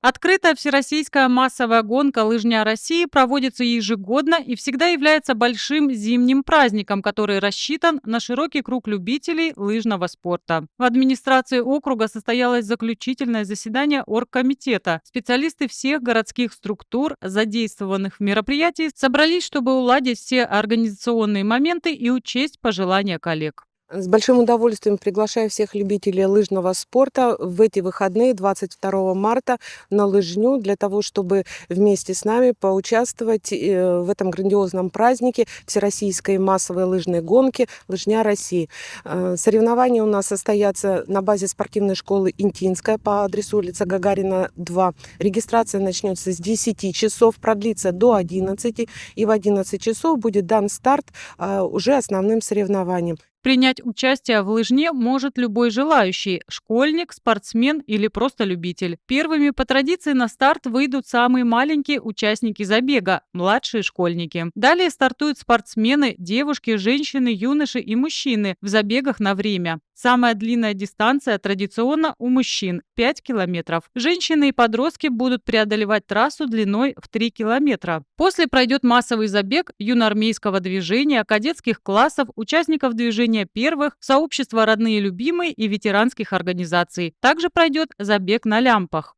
Открытая всероссийская массовая гонка «Лыжня России» проводится ежегодно и всегда является большим зимним праздником, который рассчитан на широкий круг любителей лыжного спорта. В администрации округа состоялось заключительное заседание оргкомитета. Специалисты всех городских структур, задействованных в мероприятии, собрались, чтобы уладить все организационные моменты и учесть пожелания коллег. С большим удовольствием приглашаю всех любителей лыжного спорта в эти выходные 22 марта на лыжню для того, чтобы вместе с нами поучаствовать в этом грандиозном празднике Всероссийской массовой лыжной гонки «Лыжня России». Соревнования у нас состоятся на базе спортивной школы «Интинская» по адресу улица Гагарина, 2. Регистрация начнется с 10 часов, продлится до 11, и в 11 часов будет дан старт уже основным соревнованиям. Принять участие в лыжне может любой желающий – школьник, спортсмен или просто любитель. Первыми по традиции на старт выйдут самые маленькие участники забега – младшие школьники. Далее стартуют спортсмены, девушки, женщины, юноши и мужчины в забегах на время. Самая длинная дистанция традиционно у мужчин – 5 километров. Женщины и подростки будут преодолевать трассу длиной в 3 километра. После пройдет массовый забег юноармейского движения, кадетских классов, участников движения первых, сообщества «Родные и любимые» и ветеранских организаций. Также пройдет забег на лямпах.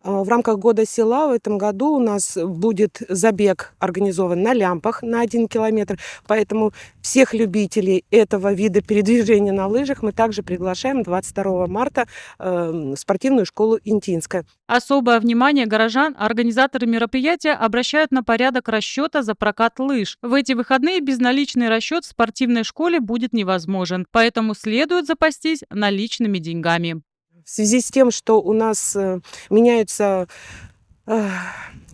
В рамках года села в этом году у нас будет забег организован на лямпах на 1 километр. Поэтому всех любителей этого вида передвижения на лыжах мы также приглашаем 22 марта в спортивную школу «Интинская». Особое внимание горожан организаторы мероприятия обращают на порядок расчета за прокат лыж. В эти выходные безналичный расчет в спортивной школе будет невозможен, поэтому следует запастись наличными деньгами. В связи с тем, что у нас меняются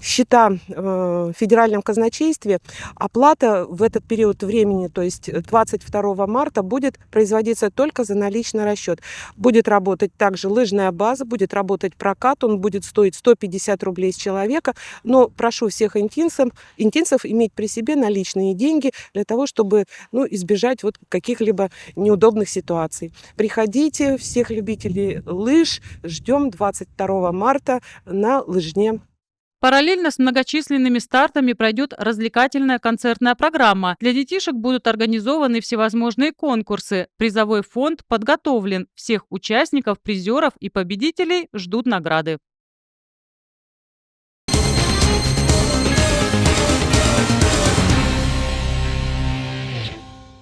счета в федеральном казначействе, оплата в этот период времени, то есть 22 марта, будет производиться только за наличный расчет. Будет работать также лыжная база, будет работать прокат, он будет стоить 150 рублей с человека. Но прошу всех интинцев иметь при себе наличные деньги для того, чтобы избежать каких-либо неудобных ситуаций. Приходите, всех любителей лыж ждем 22 марта на лыжне. Параллельно с многочисленными стартами пройдет развлекательная концертная программа. Для детишек будут организованы всевозможные конкурсы. Призовой фонд подготовлен. Всех участников, призеров и победителей ждут награды.